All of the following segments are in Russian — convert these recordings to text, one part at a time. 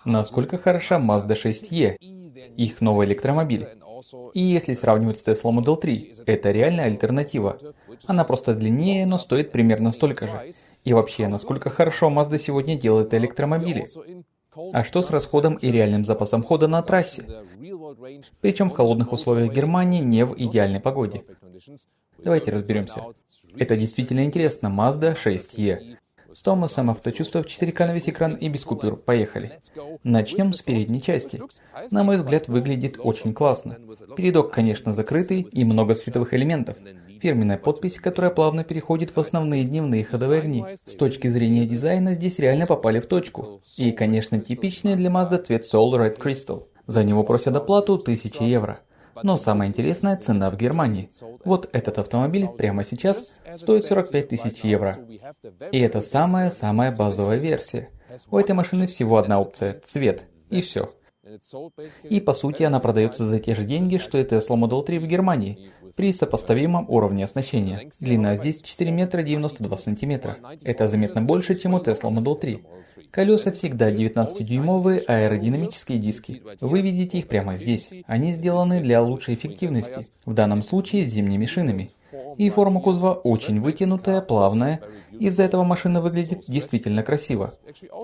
насколько хороша Mazda 6e, их новый электромобиль. И если сравнивать с Tesla Model 3, это реальная альтернатива. Она просто длиннее, но стоит примерно столько же. И вообще, насколько хорошо Mazda сегодня делает электромобили. А что с расходом и реальным запасом хода на трассе? Причем в холодных условиях Германии, не в идеальной погоде. Давайте разберемся. Это действительно интересно. Mazda 6e. С Томасом авточувство в 4К на весь экран и без купюр. Поехали. Начнем с передней части. На мой взгляд, выглядит очень классно. Передок, конечно, закрытый и много световых элементов. Фирменная подпись, которая плавно переходит в основные дневные ходовые огни. С точки зрения дизайна здесь реально попали в точку. И, конечно, типичный для Mazda цвет Soul Red Crystal. За него просят оплату 1000 евро. Но самая интересная цена в Германии. Вот этот автомобиль прямо сейчас стоит 45 тысяч евро. И это самая базовая версия. У этой машины всего одна опция – цвет. И все. И по сути она продается за те же деньги, что и Tesla Model 3 в Германии, при сопоставимом уровне оснащения. Длина здесь 4 метра 92 сантиметра. Это заметно больше, чем у Tesla Model 3. Колеса всегда 19-дюймовые аэродинамические диски. Вы видите их прямо здесь. Они сделаны для лучшей эффективности, в данном случае с зимними шинами. И форма кузова очень вытянутая, плавная. Из-за этого машина выглядит действительно красиво.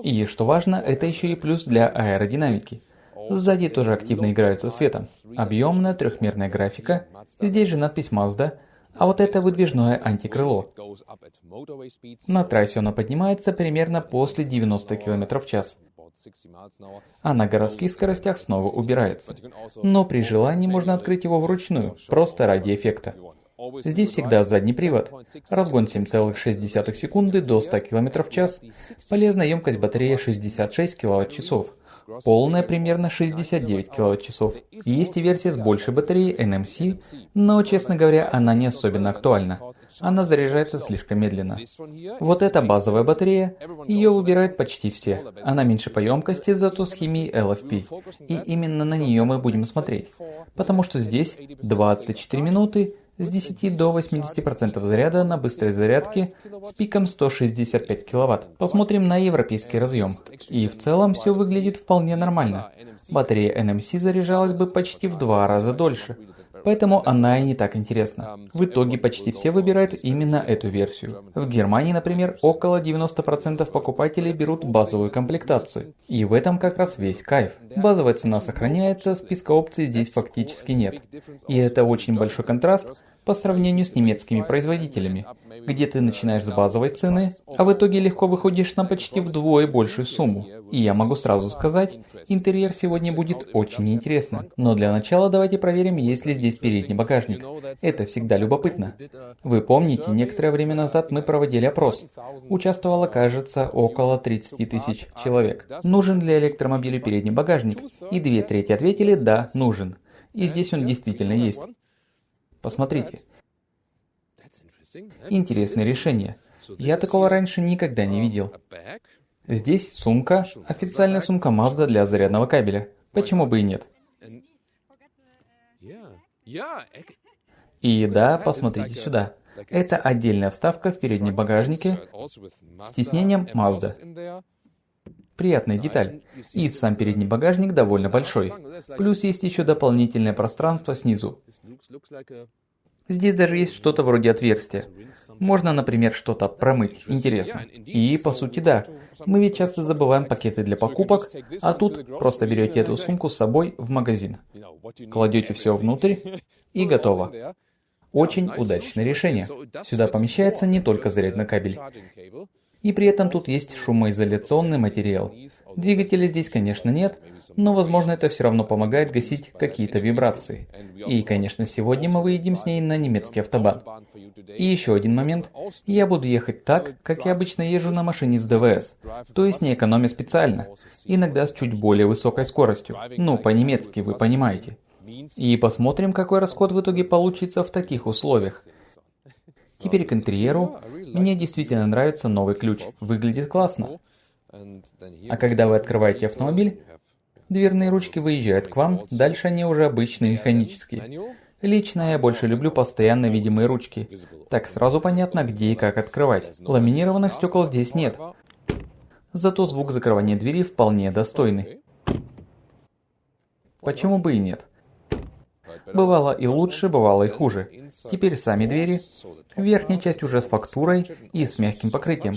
И что важно, это еще и плюс для аэродинамики. Сзади тоже активно играют со светом. Объемная трехмерная графика. Здесь же надпись Mazda. А вот это выдвижное антикрыло. На трассе оно поднимается примерно после 90 км в час. А на городских скоростях снова убирается. Но при желании можно открыть его вручную, просто ради эффекта. Здесь всегда задний привод. Разгон 7,6 секунды до 100 км в час. Полезная емкость батареи 66 кВт-часов. Полная примерно 69 кВт-часов. Есть и версия с большей батареей NMC, но, честно говоря, она не особенно актуальна. Она заряжается слишком медленно. Вот эта базовая батарея, ее выбирают почти все. Она меньше по емкости, зато с химией LFP. И именно на нее мы будем смотреть. Потому что здесь 24 минуты, с 10 до 80% заряда на быстрой зарядке с пиком 165 кВт. Посмотрим на европейский разъем. И в целом все выглядит вполне нормально. Батарея NMC заряжалась бы почти в 2 раза дольше. Поэтому она и не так интересна. В итоге почти все выбирают именно эту версию. В Германии, например, около 90% покупателей берут базовую комплектацию. И в этом как раз весь кайф. Базовая цена сохраняется, списка опций здесь фактически нет. И это очень большой контраст по сравнению с немецкими производителями, где ты начинаешь с базовой цены, а в итоге легко выходишь на почти вдвое большую сумму. И я могу сразу сказать, интерьер сегодня будет очень интересным. Но для начала давайте проверим, есть ли здесь передний багажник. Это всегда любопытно. Вы помните, некоторое время назад мы проводили опрос. Участвовало, кажется, около 30 тысяч человек. Нужен ли электромобилю передний багажник? И 2/3 ответили «да, нужен». И здесь он действительно есть. Посмотрите. Интересное решение. Я такого раньше никогда не видел. Здесь сумка, официальная сумка Mazda для зарядного кабеля. Почему бы и нет? И да, посмотрите сюда. Это отдельная вставка в переднем багажнике с тиснением Mazda. Приятная деталь. И сам передний багажник довольно большой. Плюс есть еще дополнительное пространство снизу. Здесь даже есть что-то вроде отверстия. Можно, например, что-то промыть. Интересно. И, по сути, да. Мы ведь часто забываем пакеты для покупок, а тут просто берете эту сумку с собой в магазин. Кладете все внутрь и готово. Очень удачное решение. Сюда помещается не только зарядный кабель. И при этом тут есть шумоизоляционный материал. Двигателя здесь, конечно, нет, но, возможно, это все равно помогает гасить какие-то вибрации. И, конечно, сегодня мы выедем с ней на немецкий автобан. И еще один момент. Я буду ехать так, как я обычно езжу на машине с ДВС, то есть не экономя специально, иногда с чуть более высокой скоростью. Ну, по-немецки, вы понимаете. И посмотрим, какой расход в итоге получится в таких условиях. Теперь к интерьеру. Мне действительно нравится новый ключ. Выглядит классно. А когда вы открываете автомобиль, дверные ручки выезжают к вам, дальше они уже обычные механические. Лично я больше люблю постоянно видимые ручки. Так сразу понятно, где и как открывать. Ламинированных стекол здесь нет. Зато звук закрывания двери вполне достойный. Почему бы и нет? Бывало и лучше, бывало и хуже. Теперь сами двери. Верхняя часть уже с фактурой и с мягким покрытием.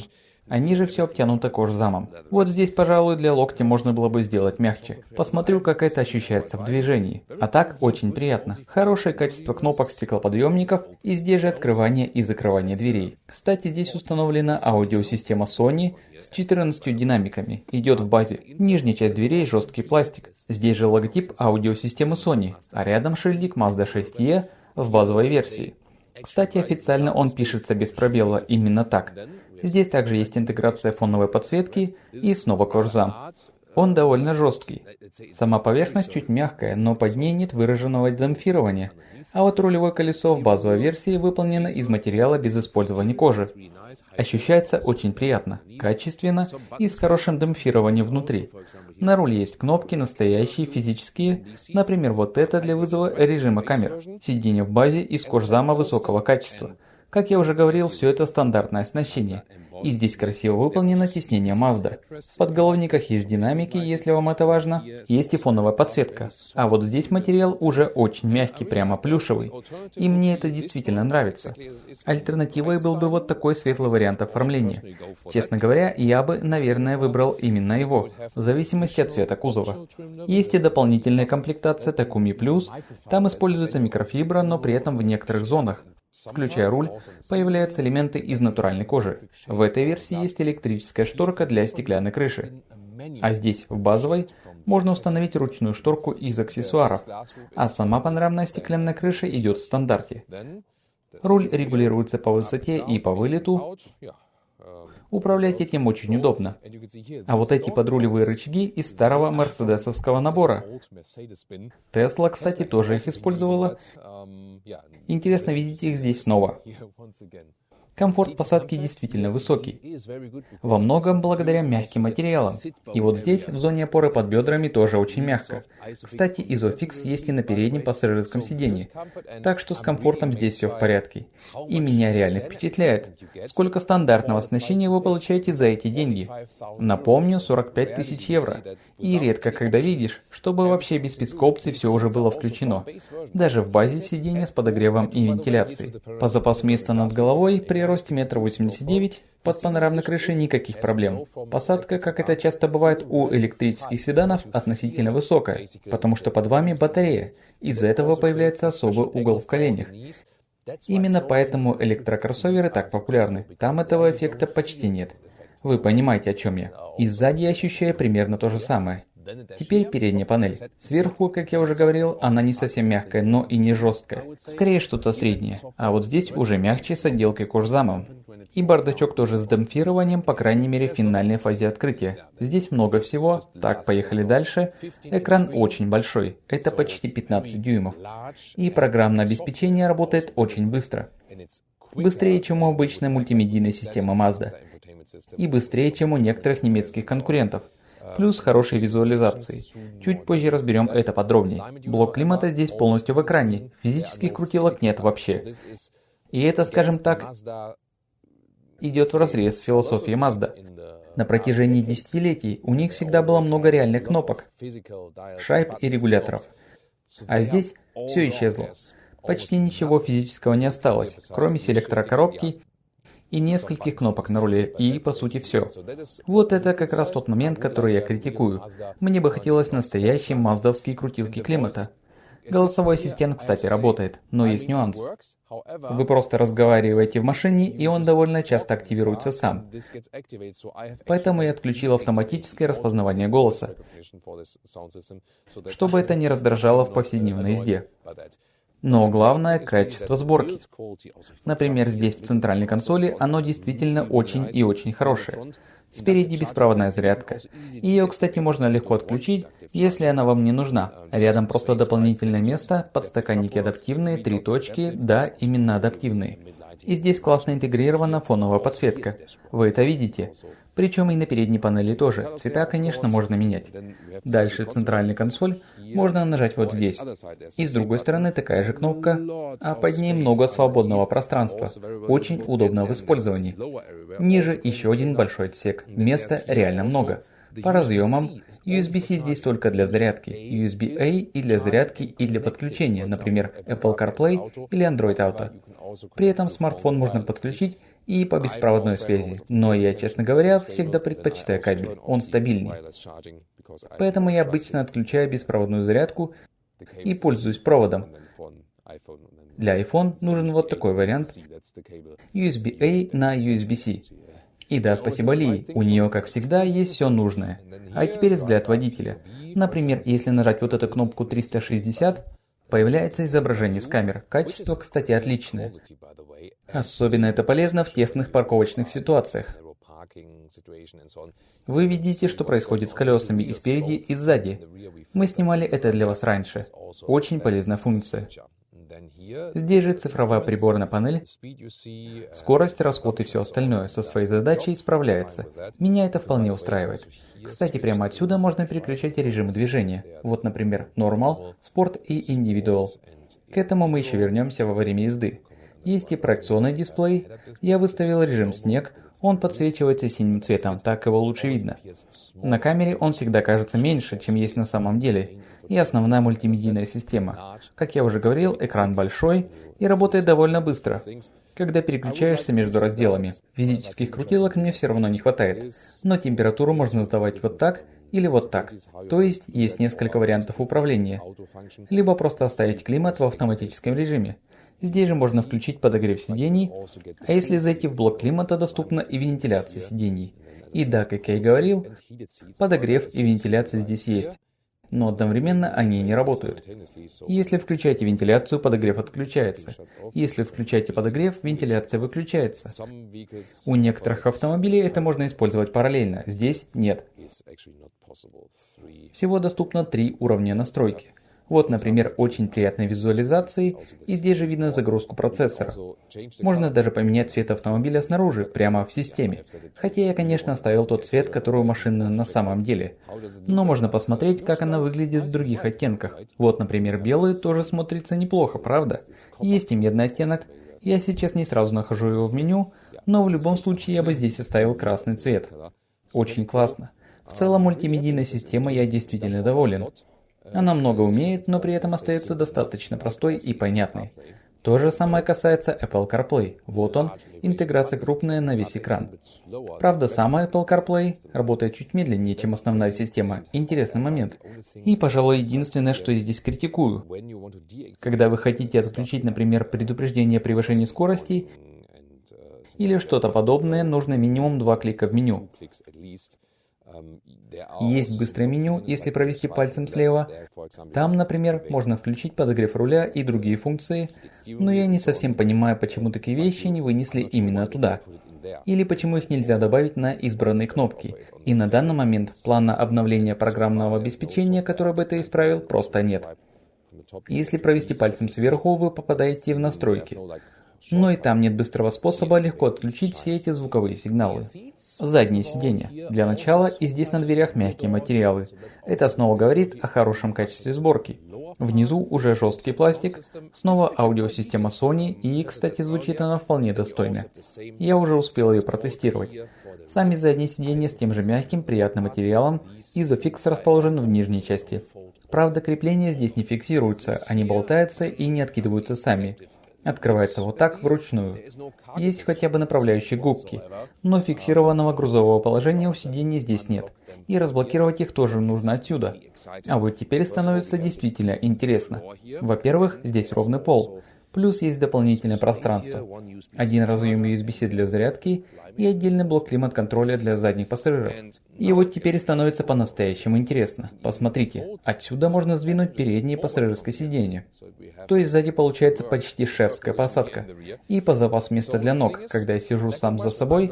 А ниже все обтянуто кожзамом. Вот здесь, пожалуй, для локтя можно было бы сделать мягче. Посмотрю, как это ощущается в движении. А так, очень приятно. Хорошее качество кнопок стеклоподъемников, и здесь же открывание и закрывание дверей. Кстати, здесь установлена аудиосистема Sony с 14 динамиками. Идет в базе. Нижняя часть дверей жесткий пластик. Здесь же логотип аудиосистемы Sony, а рядом шильдик Mazda 6e в базовой версии. Кстати, официально он пишется без пробела, именно так. Здесь также есть интеграция фоновой подсветки и снова кожзам. Он довольно жесткий. Сама поверхность чуть мягкая, но под ней нет выраженного демпфирования. А вот рулевое колесо в базовой версии выполнено из материала без использования кожи. Ощущается очень приятно, качественно и с хорошим демпфированием внутри. На руле есть кнопки, настоящие, физические, например, вот это для вызова режима камер. Сиденье в базе из кожзама высокого качества. Как я уже говорил, все это стандартное оснащение. И здесь красиво выполнено тиснение Mazda. В подголовниках есть динамики, если вам это важно. Есть и фоновая подсветка. А вот здесь материал уже очень мягкий, прямо плюшевый. И мне это действительно нравится. Альтернативой был бы вот такой светлый вариант оформления. Честно говоря, я бы, наверное, выбрал именно его, в зависимости от цвета кузова. Есть и дополнительная комплектация Takumi Plus. Там используется микрофибра, но при этом в некоторых зонах. Включая руль, появляются элементы из натуральной кожи. В этой версии есть электрическая шторка для стеклянной крыши. А здесь, в базовой, можно установить ручную шторку из аксессуаров, а сама панорамная стеклянная крыша идет в стандарте. Руль регулируется по высоте и по вылету. Управлять этим очень удобно. А вот эти подрулевые рычаги из старого мерседесовского набора. Tesla, кстати, тоже их использовала. Интересно видеть их здесь снова. Комфорт посадки действительно высокий. Во многом благодаря мягким материалам. И вот здесь, в зоне опоры под бедрами, тоже очень мягко. Кстати, Isofix есть и на переднем пассажирском сиденье. Так что с комфортом здесь все в порядке. И меня реально впечатляет, сколько стандартного оснащения вы получаете за эти деньги. Напомню, 45 тысяч евро. И редко когда видишь, чтобы вообще без спецопций все уже было включено. Даже в базе сиденья с подогревом и вентиляцией. По запасу места над головой при росте 1,89 м под панорамной крышей никаких проблем. Посадка, как это часто бывает у электрических седанов, относительно высокая, потому что под вами батарея. Из-за этого появляется особый угол в коленях. Именно поэтому электрокроссоверы так популярны. Там этого эффекта почти нет. Вы понимаете, о чем я. И сзади я ощущаю примерно то же самое. Теперь передняя панель. Сверху, как я уже говорил, она не совсем мягкая, но и не жесткая. Скорее что-то среднее. А вот здесь уже мягче с отделкой кожзамом. И бардачок тоже с демпфированием, по крайней мере в финальной фазе открытия. Здесь много всего. Так, поехали дальше. Экран очень большой. Это почти 15 дюймов. И программное обеспечение работает очень быстро. Быстрее, чем у обычной мультимедийной системы Mazda. И быстрее, чем у некоторых немецких конкурентов. Плюс хорошие визуализации. Чуть позже разберем это подробнее. Блок климата здесь полностью в экране. Физических крутилок нет вообще. И это, скажем так, идет вразрез с философией Mazda. На протяжении десятилетий у них всегда было много реальных кнопок, шайб и регуляторов. А здесь все исчезло. Почти ничего физического не осталось, кроме селектора-коробки и нескольких кнопок на руле, и по сути все. Вот это как раз тот момент, который я критикую. Мне бы хотелось настоящие маздовские крутилки климата. Голосовой ассистент, кстати, работает, но есть нюанс. Вы просто разговариваете в машине, и он довольно часто активируется сам. Поэтому я отключил автоматическое распознавание голоса, чтобы это не раздражало в повседневной езде. Но главное – качество сборки. Например, здесь в центральной консоли оно действительно очень и очень хорошее. Спереди беспроводная зарядка. Ее, кстати, можно легко отключить, если она вам не нужна. Рядом просто дополнительное место, подстаканники адаптивные, 3 точки, да, именно адаптивные. И здесь классно интегрирована фоновая подсветка. Вы это видите. Причем и на передней панели тоже. Цвета, конечно, можно менять. Дальше центральная консоль можно нажать вот здесь. И с другой стороны такая же кнопка, а под ней много свободного пространства. Очень удобно в использовании. Ниже еще один большой отсек. Места реально много. По разъемам, USB-C здесь только для зарядки, USB-A и для зарядки и для подключения, например, Apple CarPlay или Android Auto. При этом смартфон можно подключить и по беспроводной связи, но я, честно говоря, всегда предпочитаю кабель, он стабильнее. Поэтому я обычно отключаю беспроводную зарядку и пользуюсь проводом. Для iPhone нужен вот такой вариант USB-A на USB-C. И да, спасибо Ли, у нее, как всегда, есть все нужное. А теперь взгляд водителя. Например, если нажать вот эту кнопку 360, появляется изображение с камер. Качество, кстати, отличное. Особенно это полезно в тесных парковочных ситуациях. Вы видите, что происходит с колесами и спереди, и сзади. Мы снимали это для вас раньше. Очень полезная функция. Здесь же цифровая приборная панель, скорость, расход и все остальное со своей задачей справляется. Меня это вполне устраивает. Кстати, прямо отсюда можно переключать режимы движения. Вот, например, Normal, Sport и Individual. К этому мы еще вернемся во время езды. Есть и проекционный дисплей. Я выставил режим снег. Он подсвечивается синим цветом, так его лучше видно. На камере он всегда кажется меньше, чем есть на самом деле. И основная мультимедийная система. Как я уже говорил, экран большой и работает довольно быстро, когда переключаешься между разделами. Физических крутилок мне все равно не хватает, но температуру можно задавать вот так или вот так. То есть несколько вариантов управления. Либо просто оставить климат в автоматическом режиме. Здесь же можно включить подогрев сидений, а если зайти в блок климата, доступна и вентиляция сидений. И да, как я и говорил, подогрев и вентиляция здесь есть. Но одновременно они не работают. Если включаете вентиляцию, подогрев отключается. Если включаете подогрев, вентиляция выключается. У некоторых автомобилей это можно использовать параллельно, здесь нет. Всего доступно 3 уровня настройки. Вот, например, очень приятной визуализации, и здесь же видно загрузку процессора. Можно даже поменять цвет автомобиля снаружи, прямо в системе. Хотя я, конечно, оставил тот цвет, который у машины на самом деле. Но можно посмотреть, как она выглядит в других оттенках. Вот, например, белый тоже смотрится неплохо, правда? Есть и медный оттенок. Я сейчас не сразу нахожу его в меню, но в любом случае я бы здесь оставил красный цвет. Очень классно. В целом мультимедийной системой я действительно доволен. Она много умеет, но при этом остается достаточно простой и понятной. То же самое касается Apple CarPlay. Вот он, интеграция крупная на весь экран. Правда, сам Apple CarPlay работает чуть медленнее, чем основная система. Интересный момент. И, пожалуй, единственное, что я здесь критикую. Когда вы хотите отключить, например, предупреждение о превышении скорости или что-то подобное, нужно минимум 2 клика в меню. Есть быстрое меню, если провести пальцем слева. Там, например, можно включить подогрев руля и другие функции, но я не совсем понимаю, почему такие вещи не вынесли именно туда. Или почему их нельзя добавить на избранные кнопки. И на данный момент плана обновления программного обеспечения, который бы это исправил, просто нет. Если провести пальцем сверху, вы попадаете в настройки. Но и там нет быстрого способа легко отключить все эти звуковые сигналы. Заднее сиденье. Для начала и здесь на дверях мягкие материалы. Это снова говорит о хорошем качестве сборки. Внизу уже жесткий пластик, снова аудиосистема Sony, и, кстати, звучит она вполне достойно. Я уже успел ее протестировать. Сами задние сиденья с тем же мягким, приятным материалом, изофикс расположен в нижней части. Правда, крепления здесь не фиксируются, они болтаются и не откидываются сами. Открывается вот так вручную. Есть хотя бы направляющие губки, но фиксированного грузового положения у сидений здесь нет. И разблокировать их тоже нужно отсюда. А вот теперь становится действительно интересно. Во-первых, здесь ровный пол. Плюс есть дополнительное пространство. Один разъем USB-C для зарядки и отдельный блок климат-контроля для задних пассажиров. И вот теперь становится по-настоящему интересно. Посмотрите, отсюда можно сдвинуть переднее пассажирское сиденье. То есть сзади получается почти шефская посадка. И по запасу места для ног, когда я сижу сам за собой.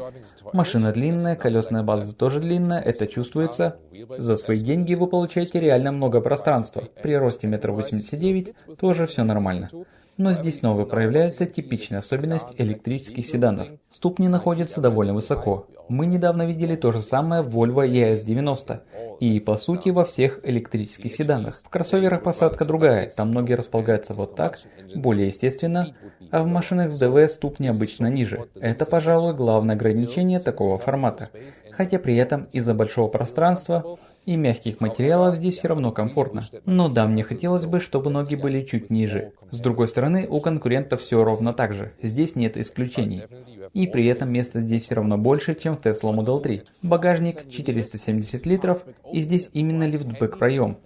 Машина длинная, колесная база тоже длинная, это чувствуется. За свои деньги вы получаете реально много пространства. При росте 1,89 м тоже все нормально. Но здесь снова проявляется типичная особенность электрических седанов. Ступни находятся довольно высоко. Мы недавно видели то же самое в Volvo ES90. И по сути во всех электрических седанах. В кроссоверах посадка другая, там ноги располагаются вот так, более естественно, а в машинах с ДВ ступни обычно ниже. Это, пожалуй, главное ограничение такого формата. Хотя при этом из-за большого пространства и мягких материалов здесь все равно комфортно. Но да, мне хотелось бы, чтобы ноги были чуть ниже. С другой стороны, у конкурентов все ровно так же. Здесь нет исключений. И при этом места здесь все равно больше, чем в Tesla Model 3. Багажник 470 литров, и здесь именно лифтбэк проем,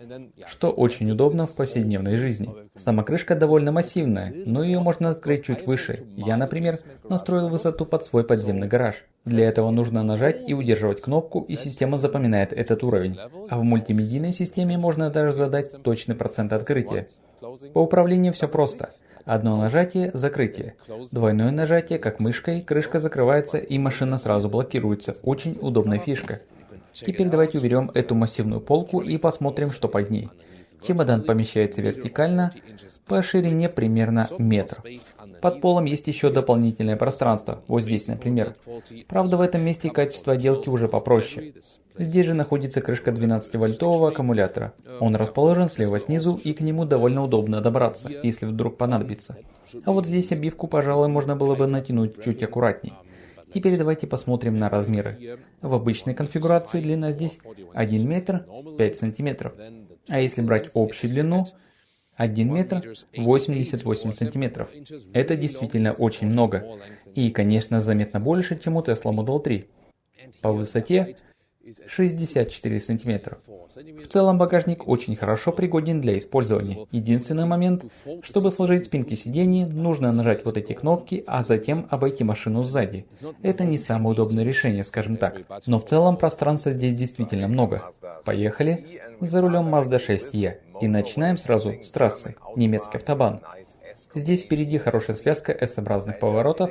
что очень удобно в повседневной жизни. Сама крышка довольно массивная, но ее можно открыть чуть выше. Я, например, настроил высоту под свой подземный гараж. Для этого нужно нажать и удерживать кнопку, и система запоминает этот уровень. А в мультимедийной системе можно даже задать точный процент открытия. По управлению все просто. Одно нажатие – закрытие. Двойное нажатие, как мышкой, крышка закрывается и машина сразу блокируется. Очень удобная фишка. Теперь давайте уберем эту массивную полку и посмотрим, что под ней. Чемодан помещается вертикально, по ширине примерно метр. Под полом есть еще дополнительное пространство, вот здесь, например. Правда, в этом месте качество отделки уже попроще. Здесь же находится крышка 12-вольтового аккумулятора. Он расположен слева снизу, и к нему довольно удобно добраться, если вдруг понадобится. А вот здесь обивку, пожалуй, можно было бы натянуть чуть аккуратней. Теперь давайте посмотрим на размеры. В обычной конфигурации длина здесь 1 метр 5 сантиметров. А если брать общую длину, 1 метр 88 сантиметров. Это действительно очень много. И, конечно, заметно больше, чем у Tesla Model 3. По высоте 64 сантиметра. В целом багажник очень хорошо пригоден для использования. Единственный момент, чтобы сложить спинки сидений, нужно нажать вот эти кнопки, а затем обойти машину сзади. Это не самое удобное решение, скажем так. Но в целом пространства здесь действительно много. Поехали. За рулем Mazda 6e. И начинаем сразу с трассы. Немецкий автобан. Здесь впереди хорошая связка S-образных поворотов.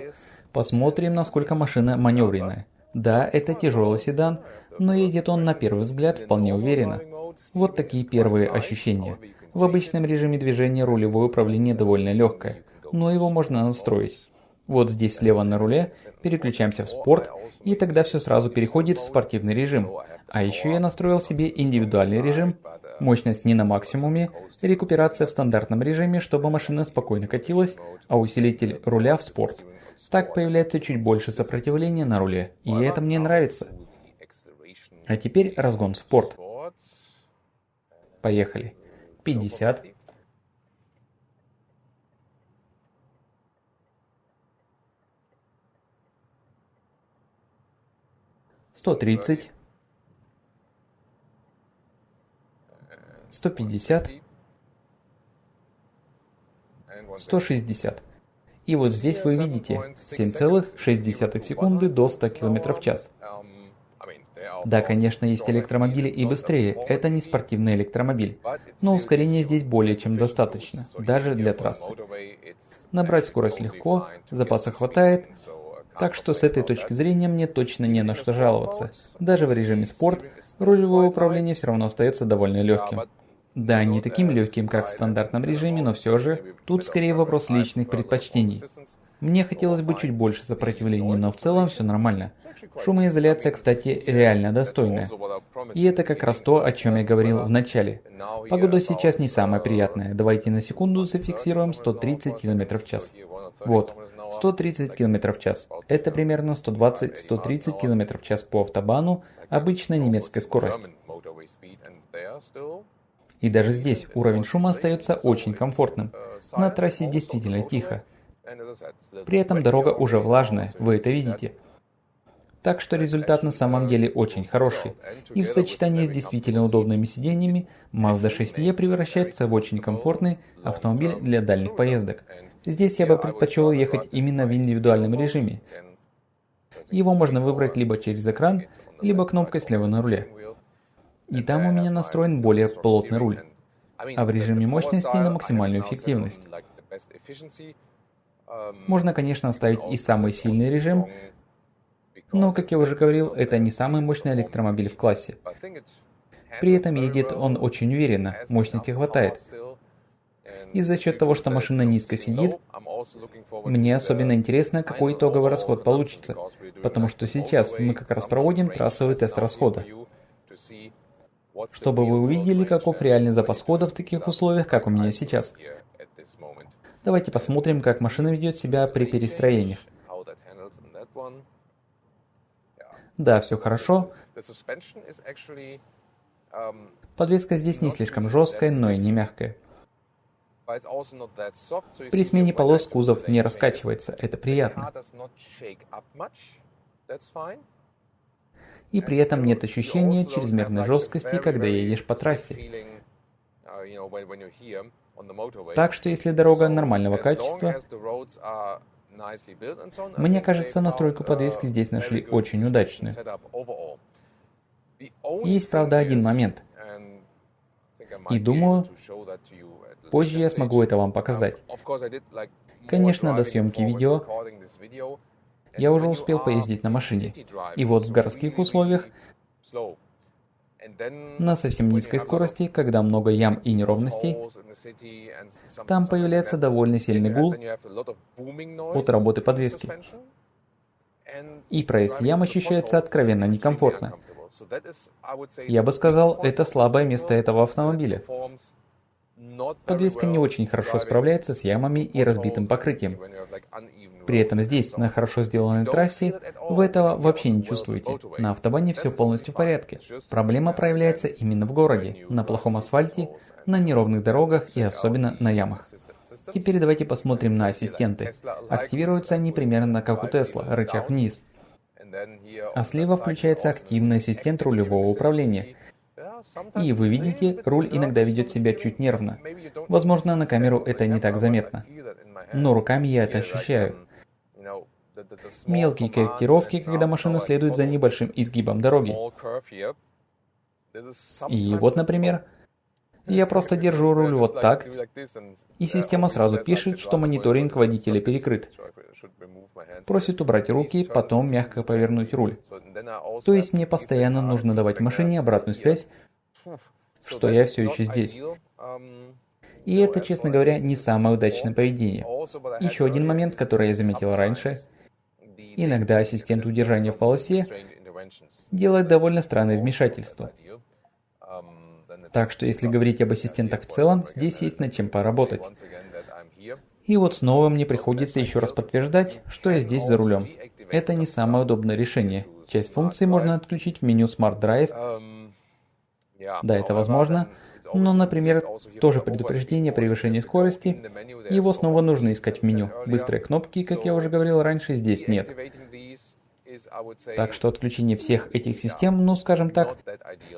Посмотрим, насколько машина маневренная. Да, это тяжелый седан, но едет он на первый взгляд вполне уверенно. Вот такие первые ощущения. В обычном режиме движения рулевое управление довольно легкое, но его можно настроить. Вот здесь слева на руле переключаемся в спорт, и тогда все сразу переходит в спортивный режим. А еще я настроил себе индивидуальный режим, мощность не на максимуме, рекуперация в стандартном режиме, чтобы машина спокойно катилась, а усилитель руля в спорт. Так появляется чуть больше сопротивления на руле, и это мне нравится. А теперь разгон в спорт. Поехали. 50. 130. 150. 160. И вот здесь вы видите 7,6 секунды до 100 км в час. Да, конечно, есть электромобили и быстрее, это не спортивный электромобиль, но ускорения здесь более чем достаточно, даже для трассы. Набрать скорость легко, запаса хватает, так что с этой точки зрения мне точно не на что жаловаться. Даже в режиме спорт рулевое управление все равно остается довольно легким. Да, не таким легким, как в стандартном режиме, но все же, тут скорее вопрос личных предпочтений. Мне хотелось бы чуть больше сопротивления, но в целом все нормально. Шумоизоляция, кстати, реально достойная. И это как раз то, о чем я говорил в начале. Погода сейчас не самая приятная. Давайте на секунду зафиксируем 130 км в час. Вот, 130 км в час. Это примерно 120-130 км в час по автобану, обычная немецкая скорость. И даже здесь уровень шума остается очень комфортным. На трассе действительно тихо. При этом дорога уже влажная, вы это видите. Так что результат на самом деле очень хороший. И в сочетании с действительно удобными сиденьями, Mazda 6e превращается в очень комфортный автомобиль для дальних поездок. Здесь я бы предпочел ехать именно в индивидуальном режиме. Его можно выбрать либо через экран, либо кнопкой слева на руле. И там у меня настроен более плотный руль. А в режиме мощности на максимальную эффективность. Можно, конечно, оставить и самый сильный режим, но, как я уже говорил, это не самый мощный электромобиль в классе. При этом едет он очень уверенно, мощности хватает. И за счет того, что машина низко сидит, мне особенно интересно, какой итоговый расход получится, потому что сейчас мы как раз проводим трассовый тест расхода, чтобы вы увидели, каков реальный запас хода в таких условиях, как у меня сейчас. Давайте посмотрим, как машина ведет себя при перестроениях. Да, все хорошо. Подвеска здесь не слишком жесткая, но и не мягкая. При смене полос кузов не раскачивается, это приятно. И при этом нет ощущения чрезмерной жесткости, когда едешь по трассе. Так что если дорога нормального качества, мне кажется, настройку подвески здесь нашли очень удачную. Есть, правда, один момент. И думаю, позже я смогу это вам показать. Конечно, до съемки видео я уже успел поездить на машине. И вот в городских условиях, на совсем низкой скорости, когда много ям и неровностей, там появляется довольно сильный гул от работы подвески. И проезд ям ощущается откровенно некомфортно. Я бы сказал, это слабое место этого автомобиля. Подвеска не очень хорошо справляется с ямами и разбитым покрытием. При этом здесь, на хорошо сделанной трассе, вы этого вообще не чувствуете. На автобане все полностью в порядке. Проблема проявляется именно в городе, на плохом асфальте, на неровных дорогах и особенно на ямах. Теперь давайте посмотрим на ассистенты. Активируются они примерно как у Tesla, рычаг вниз. А слева включается активный ассистент рулевого управления. И вы видите, руль иногда ведет себя чуть нервно. Возможно, на камеру это не так заметно. Но руками я это ощущаю. Мелкие корректировки, когда машина следует за небольшим изгибом дороги. И вот, например, я просто держу руль вот так, и система сразу пишет, что мониторинг водителя перекрыт. Просит убрать руки, потом мягко повернуть руль. То есть мне постоянно нужно давать машине обратную связь, что я все еще здесь. И это, честно говоря, не самое удачное поведение. Еще один момент, который я заметил раньше. Иногда ассистент удержания в полосе делает довольно странное вмешательство. Так что если говорить об ассистентах в целом, здесь есть над чем поработать. И вот снова мне приходится еще раз подтверждать, что я здесь за рулем. Это не самое удобное решение. Часть функций можно отключить в меню Smart Drive. Да, это возможно. Но, например, тоже предупреждение превышения скорости, его снова нужно искать в меню. Быстрые кнопки, как я уже говорил раньше, здесь нет. Так что отключение всех этих систем, ну скажем так,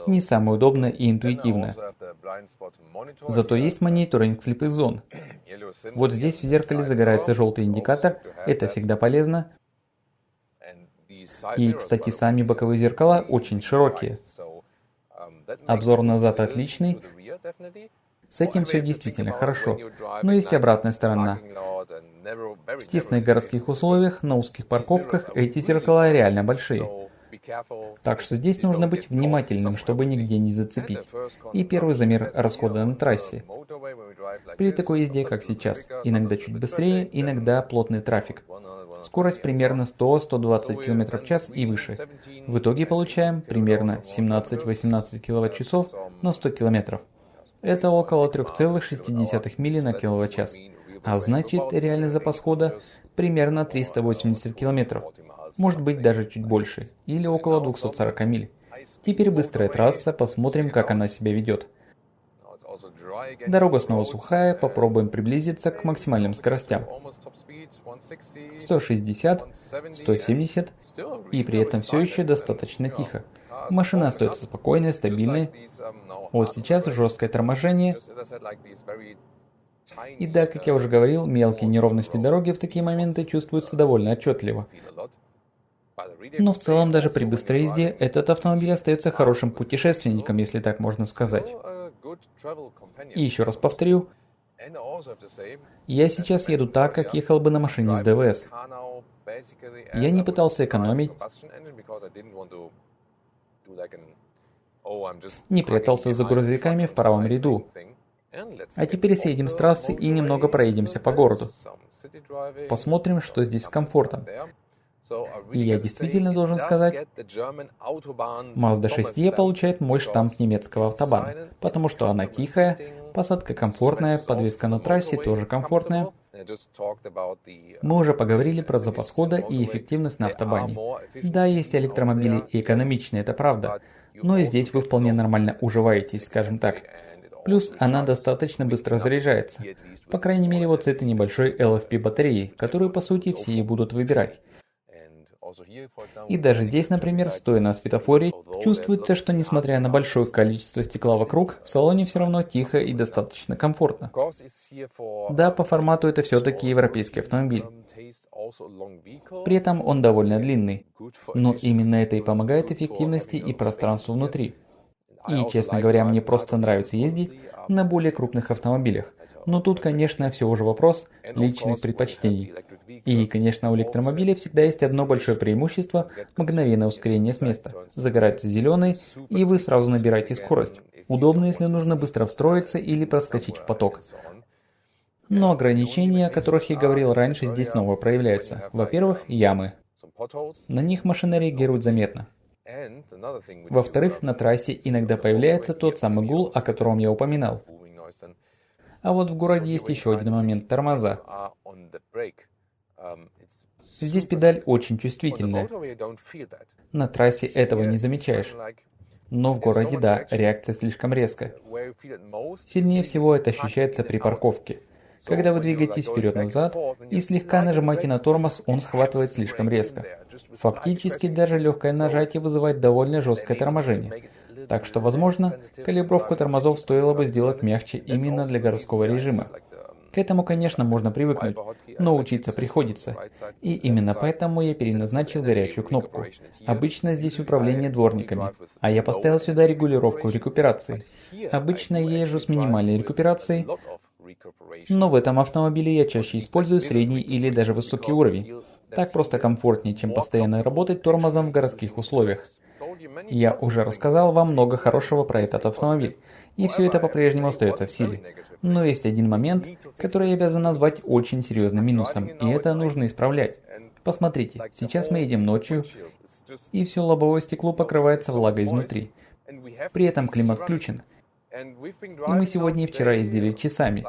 не самое удобное и интуитивное. Зато есть мониторинг слепых зон. Вот здесь в зеркале загорается желтый индикатор, это всегда полезно. И, кстати, сами боковые зеркала очень широкие. Обзор назад отличный. С этим все действительно хорошо. Но есть и обратная сторона. В тесных городских условиях, на узких парковках эти зеркала реально большие. Так что здесь нужно быть внимательным, чтобы нигде не зацепить. И первый замер расхода на трассе. При такой езде, как сейчас, иногда чуть быстрее, иногда плотный трафик. Скорость примерно 100-120 км в час и выше. В итоге получаем примерно 17-18 кВт-часов на 100 км. Это около 3,6 мили на киловатт-час. А значит, реальный запас хода примерно 380 км. Может быть даже чуть больше, или около 240 миль. Теперь быстрая трасса, посмотрим, как она себя ведет. Дорога снова сухая, попробуем приблизиться к максимальным скоростям. 160, 170, и при этом все еще достаточно тихо. Машина остается спокойной, стабильной. Вот сейчас жесткое торможение. И да, как я уже говорил, мелкие неровности дороги в такие моменты чувствуются довольно отчетливо. Но в целом даже при быстрой езде этот автомобиль остается хорошим путешественником, если так можно сказать. И еще раз повторю, я сейчас еду так, как ехал бы на машине с ДВС. Я не пытался экономить, не прятался за грузовиками в правом ряду. А теперь съедем с трассы и немного проедемся по городу. Посмотрим, что здесь с комфортом. И я действительно должен сказать, Mazda 6e получает мой штамп немецкого автобана, потому что она тихая, посадка комфортная, подвеска на трассе тоже комфортная. Мы уже поговорили про запас хода и эффективность на автобане. Да, есть электромобили и экономичные, это правда, но и здесь вы вполне нормально уживаетесь, скажем так. Плюс она достаточно быстро заряжается. По крайней мере вот с этой небольшой LFP батареей, которую по сути все и будут выбирать. И даже здесь, например, стоя на светофоре, чувствуется, что несмотря на большое количество стекла вокруг, в салоне все равно тихо и достаточно комфортно. Да, по формату это все-таки европейский автомобиль. При этом он довольно длинный. Но именно это и помогает эффективности и пространству внутри. И, честно говоря, мне просто нравится ездить на более крупных автомобилях. Но тут, конечно, все уже вопрос личных предпочтений. И, конечно, у электромобиля всегда есть одно большое преимущество – мгновенное ускорение с места. Загорается зеленый, и вы сразу набираете скорость. Удобно, если нужно быстро встроиться или проскочить в поток. Но ограничения, о которых я говорил раньше, здесь снова проявляются. Во-первых, ямы. На них машина реагирует заметно. Во-вторых, на трассе иногда появляется тот самый гул, о котором я упоминал. А вот в городе есть еще один момент – тормоза. Здесь педаль очень чувствительная. На трассе этого не замечаешь. Но в городе, да, реакция слишком резкая. Сильнее всего это ощущается при парковке. Когда вы двигаетесь вперед-назад и слегка нажимаете на тормоз, он схватывает слишком резко. Фактически даже легкое нажатие вызывает довольно жесткое торможение. Так что, возможно, калибровку тормозов стоило бы сделать мягче именно для городского режима. К этому, конечно, можно привыкнуть, но учиться приходится. И именно поэтому я переназначил горячую кнопку. Обычно здесь управление дворниками, а я поставил сюда регулировку рекуперации. Обычно я езжу с минимальной рекуперацией, но в этом автомобиле я чаще использую средний или даже высокий уровень. Так просто комфортнее, чем постоянно работать тормозом в городских условиях. Я уже рассказал вам много хорошего про этот автомобиль, и все это по-прежнему остается в силе. Но есть один момент, который я обязан назвать очень серьезным минусом, и это нужно исправлять. Посмотрите, сейчас мы едем ночью, и все лобовое стекло покрывается влагой изнутри. При этом климат включен. И мы сегодня и вчера ездили часами.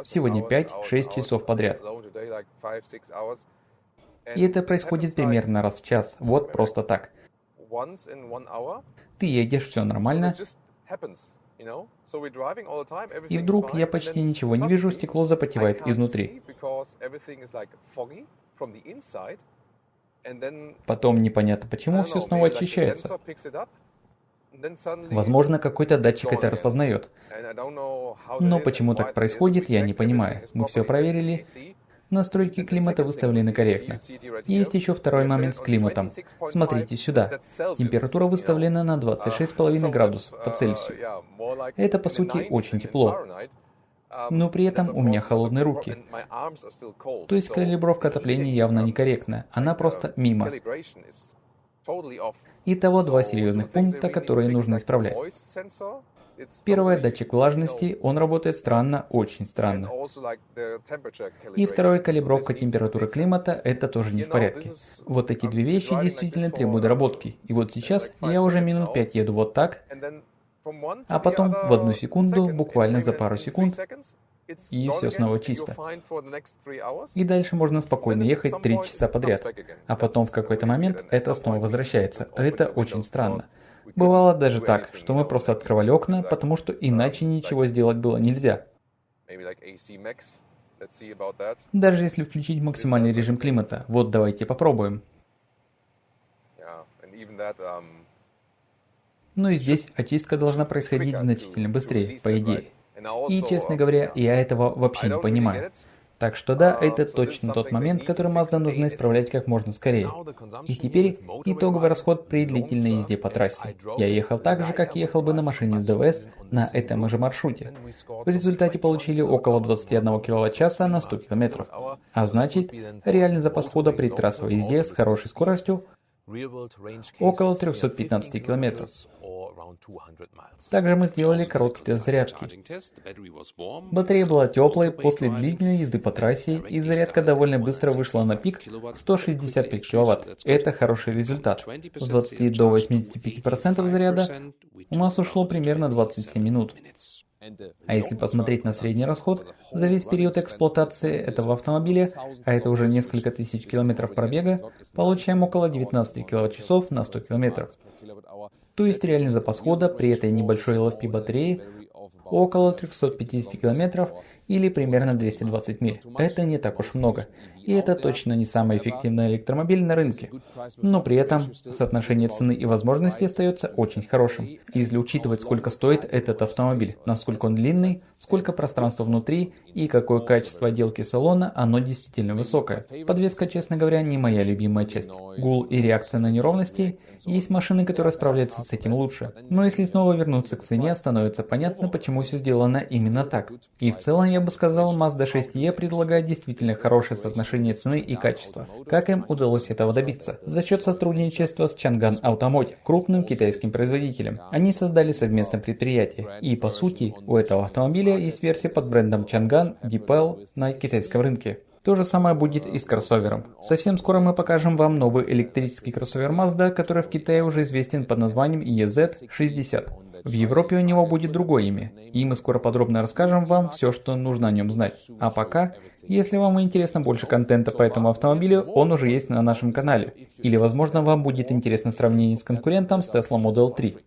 Сегодня 5-6 часов подряд. И это происходит примерно раз в час, вот просто так. Ты едешь, все нормально, и вдруг я почти ничего не вижу, стекло запотевает изнутри. Потом непонятно почему все снова очищается. Возможно, какой-то датчик это распознает. Но почему так происходит, я не понимаю. Мы все проверили. Настройки климата выставлены корректно. Есть еще второй момент с климатом. Смотрите сюда. Температура выставлена на 26,5 градусов по Цельсию. Это по сути очень тепло. Но при этом у меня холодные руки. То есть калибровка отопления явно некорректная. Она просто мимо. Итого два серьезных пункта, которые нужно исправлять. Первое, датчик влажности, он работает странно, очень странно. И второе, калибровка температуры климата, это тоже не в порядке. Вот эти две вещи действительно требуют доработки. И вот сейчас я уже минут 5 еду вот так, а потом в одну секунду, буквально за пару секунд, и все снова чисто. И дальше можно спокойно ехать 3 часа подряд, а потом в какой-то момент это снова возвращается. Это очень странно. Бывало даже так, что мы просто открывали окна, потому что иначе ничего сделать было нельзя. Даже если включить максимальный режим климата. Вот давайте попробуем. Но и здесь очистка должна происходить значительно быстрее, по идее. И, честно говоря, я этого вообще не понимаю. Так что да, это точно тот момент, который Mazda нужно исправлять как можно скорее. И теперь итоговый расход при длительной езде по трассе. Я ехал так же, как ехал бы на машине с ДВС на этом же маршруте. В результате получили около 21 кВт на 100 км. А значит, реальный запас хода при трассовой езде с хорошей скоростью около 315 км. Также мы сделали короткий тест зарядки. Батарея была теплой после длительной езды по трассе, и зарядка довольно быстро вышла на пик 165 кВт. Это хороший результат. С 20 до 85% заряда у нас ушло примерно 27 минут. А если посмотреть на средний расход за весь период эксплуатации этого автомобиля, а это уже несколько тысяч километров пробега, получаем около 19 киловатт-часов на 100 километров. То есть реальный запас хода при этой небольшой LFP батарее около 350 километров или примерно 220 миль. Это не так уж много. И это точно не самый эффективный электромобиль на рынке. Но при этом соотношение цены и возможностей остается очень хорошим. Если учитывать, сколько стоит этот автомобиль, насколько он длинный, сколько пространства внутри и какое качество отделки салона, оно действительно высокое. Подвеска, честно говоря, не моя любимая часть. Гул и реакция на неровности, есть машины, которые справляются с этим лучше. Но если снова вернуться к цене, становится понятно, почему все сделано именно так. И в целом, я бы сказал, Mazda 6e предлагает действительно хорошее соотношение цены и качества. Как им удалось этого добиться? За счет сотрудничества с Changan Automotive, крупным китайским производителем. Они создали совместное предприятие. И по сути, у этого автомобиля есть версия под брендом Changan Deepal на китайском рынке. То же самое будет и с кроссовером. Совсем скоро мы покажем вам новый электрический кроссовер Mazda, который в Китае уже известен под названием EZ60. В Европе у него будет другое имя, и мы скоро подробно расскажем вам все, что нужно о нем знать. А пока, если вам интересно больше контента по этому автомобилю, он уже есть на нашем канале. Или возможно вам будет интересно сравнение с конкурентом с Tesla Model 3.